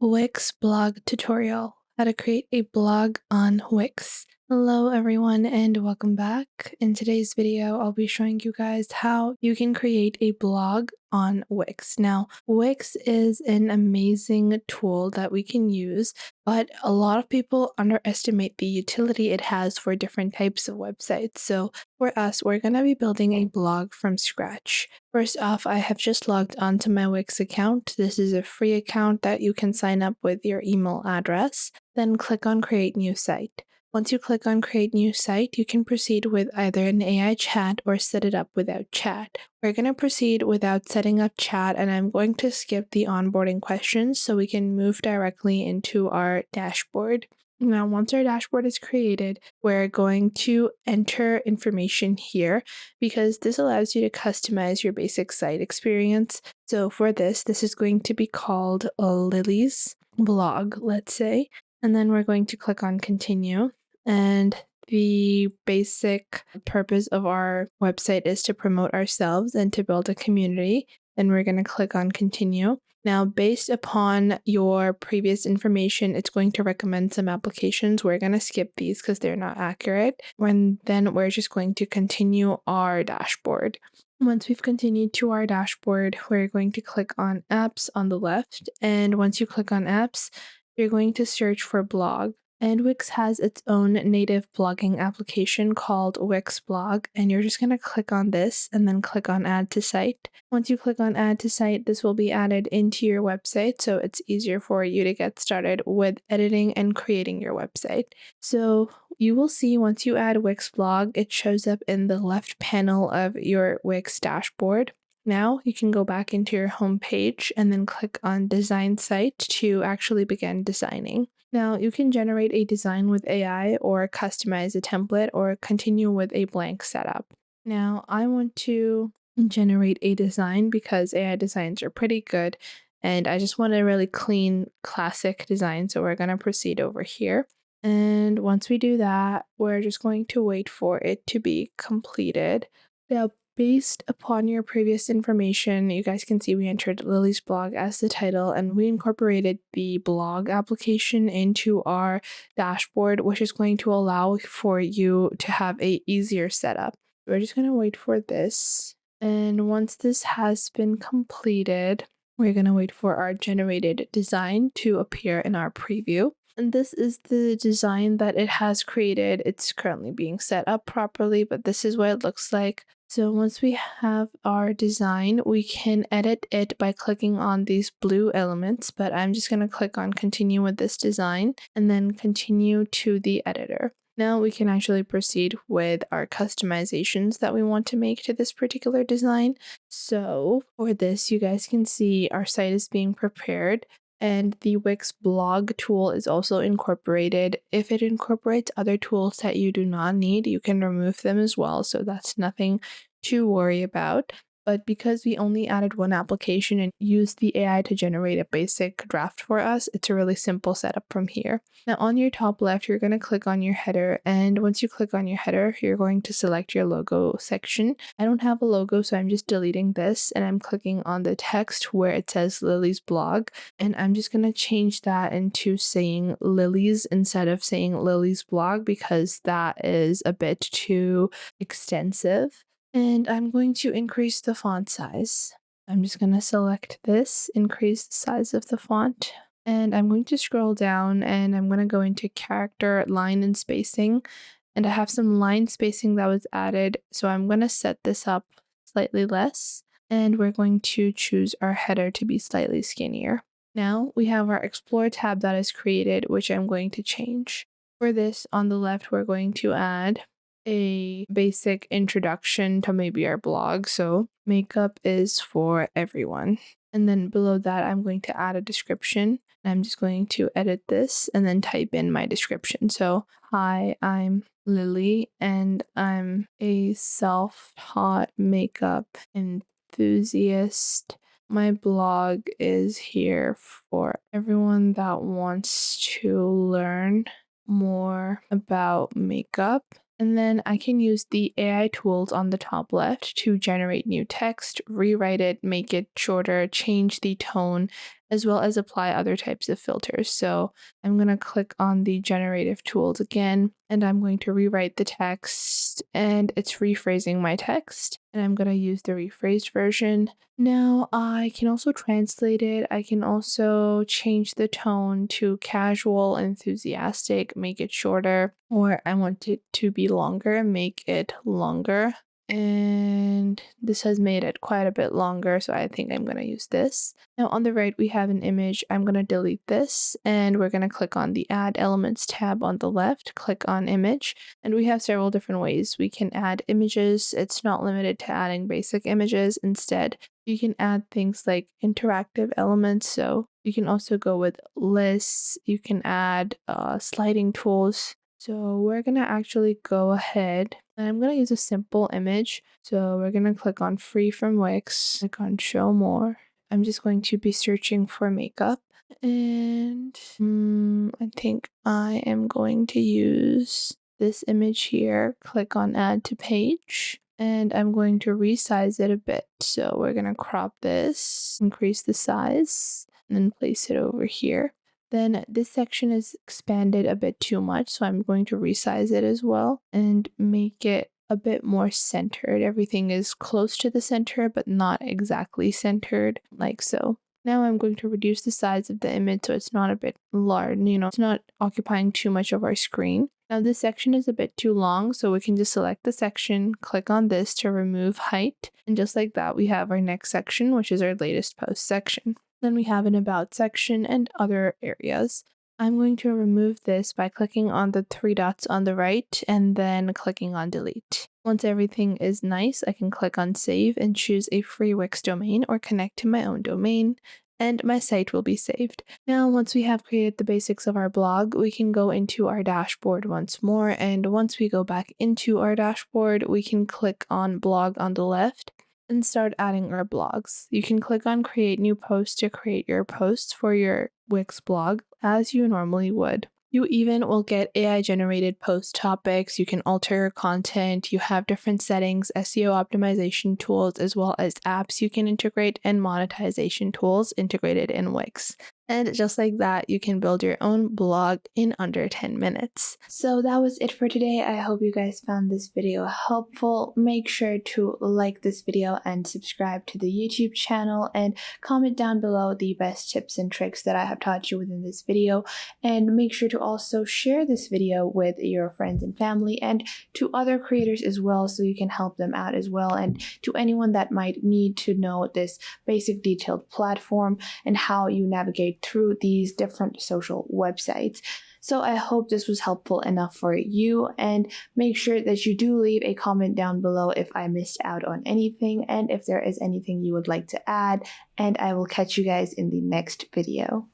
Wix blog tutorial, how to create a blog on Wix. Hello everyone and welcome back. In today's video, I'll be showing you guys how you can create a blog on Wix. Now, Wix is an amazing tool that we can use, but a lot of people underestimate the utility it has for different types of websites. So for us, we're going to be building a blog from scratch. First off, I have just logged onto my Wix account. This is a free account that you can sign up with your email address. Then click on Create New Site. Once you click on Create New Site, you can proceed with either an AI chat or set it up without chat. We're going to proceed without setting up chat, and I'm going to skip the onboarding questions so we can move directly into our dashboard. Now, once our dashboard is created, we're going to enter information here because this allows you to customize your basic site experience. So for this is going to be called Lily's blog, let's say. And then we're going to click on continue. And the basic purpose of our website is to promote ourselves and to build a community. Then we're going to click on continue. Now, based upon your previous information, it's going to recommend some applications. We're going to skip these because they're not accurate. And then we're just going to continue our dashboard. Once we've continued to our dashboard, we're going to click on apps on the left. And once you click on apps, you're going to search for blog. And Wix has its own native blogging application called Wix Blog, and you're just going to click on this and then click on Add to Site. Once you click on Add to Site, this will be added into your website, so it's easier for you to get started with editing and creating your website. So you will see once you add Wix Blog, it shows up in the left panel of your Wix dashboard. Now you can go back into your home page and then click on Design Site to actually begin designing. Now you can generate a design with AI or customize a template or continue with a blank setup. Now I want to generate a design because AI designs are pretty good and I just want a really clean classic design, so we're going to proceed over here. And once we do that, we're just going to wait for it to be completed. Now, based upon your previous information, you guys can see we entered Lily's blog as the title, and we incorporated the blog application into our dashboard, which is going to allow for you to have a easier setup. We're just going to wait for this. And once this has been completed, we're going to wait for our generated design to appear in our preview. And this is the design that it has created. It's currently being set up properly, but this is what it looks like. So once we have our design, we can edit it by clicking on these blue elements, but I'm just going to click on continue with this design and then continue to the editor. Now we can actually proceed with our customizations that we want to make to this particular design. So for this, you guys can see our site is being prepared. And the Wix blog tool is also incorporated. If it incorporates other tools that you do not need, you can remove them as well. So that's nothing to worry about. But because we only added one application and used the AI to generate a basic draft for us, it's a really simple setup from here. Now on your top left, you're going to click on your header. And once you click on your header, you're going to select your logo section. I don't have a logo, so I'm just deleting this. And I'm clicking on the text where it says Lily's blog. And I'm just going to change that into saying Lily's instead of saying Lily's blog because that is a bit too extensive. And I'm going to increase the font size. I'm just going to select this, increase the size of the font. And I'm going to scroll down and I'm going to go into character, line, and spacing. And I have some line spacing that was added. So I'm going to set this up slightly less. And we're going to choose our header to be slightly skinnier. Now we have our Explore tab that is created, which I'm going to change. For this, on the left, we're going to add a basic introduction to maybe our blog. So makeup is for everyone. And then below that, I'm going to add a description. I'm just going to edit this and then type in my description. So, hi, I'm Lily and I'm a self-taught makeup enthusiast. My blog is here for everyone that wants to learn more about makeup. And then I can use the AI tools on the top left to generate new text, rewrite it, make it shorter, change the tone, as well as apply other types of filters. So I'm going to click on the generative tools again, and I'm going to rewrite the text, and it's rephrasing my text. And I'm going to use the rephrased version. Now I can also translate it. I can also change the tone to casual, enthusiastic, make it shorter, or I want it to be longer, make it longer. And this has made it quite a bit longer, so I think I'm going to use this. Now on the right, we have an image. I'm going to delete this, and we're going to click on the Add Elements tab on the left, click on Image, and we have several different ways we can add images. It's not limited to adding basic images. Instead, you can add things like interactive elements, so you can also go with lists, you can add sliding tools. So we're gonna actually go ahead and I'm gonna use a simple image. So we're gonna click on Free from Wix, click on Show More. I'm just going to be searching for makeup, and I think I am going to use this image here, click on Add to Page, and I'm going to resize it a bit. So we're gonna crop this, increase the size, and then place it over here. Then this section is expanded a bit too much, so I'm going to resize it as well and make it a bit more centered. Everything is close to the center, but not exactly centered, like so. Now I'm going to reduce the size of the image so it's not a bit large, it's not occupying too much of our screen. Now this section is a bit too long, so we can just select the section, click on this to remove height, and just like that, we have our next section, which is our latest post section. Then we have an About section and other areas. I'm going to remove this by clicking on the three dots on the right and then clicking on Delete. Once everything is nice, I can click on Save and choose a free Wix domain or connect to my own domain, and my site will be saved. Now, once we have created the basics of our blog, we can go into our dashboard once more, and once we go back into our dashboard, we can click on Blog on the left and start adding our blogs. You can click on Create New Post to create your posts for your Wix blog as you normally would. You even will get AI generated post topics, you can alter your content, you have different settings, SEO optimization tools, as well as apps you can integrate and monetization tools integrated in Wix. And just like that, you can build your own blog in under 10 minutes. So that was it for today. I hope you guys found this video helpful. Make sure to like this video and subscribe to the YouTube channel, and comment down below the best tips and tricks that I have taught you within this video. And make sure to also share this video with your friends and family and to other creators as well, so you can help them out as well, and to anyone that might need to know this basic detailed platform and how you navigate through these different social websites. So I hope this was helpful enough for you, and make sure that you do leave a comment down below if I missed out on anything and if there is anything you would like to add, and I will catch you guys in the next video.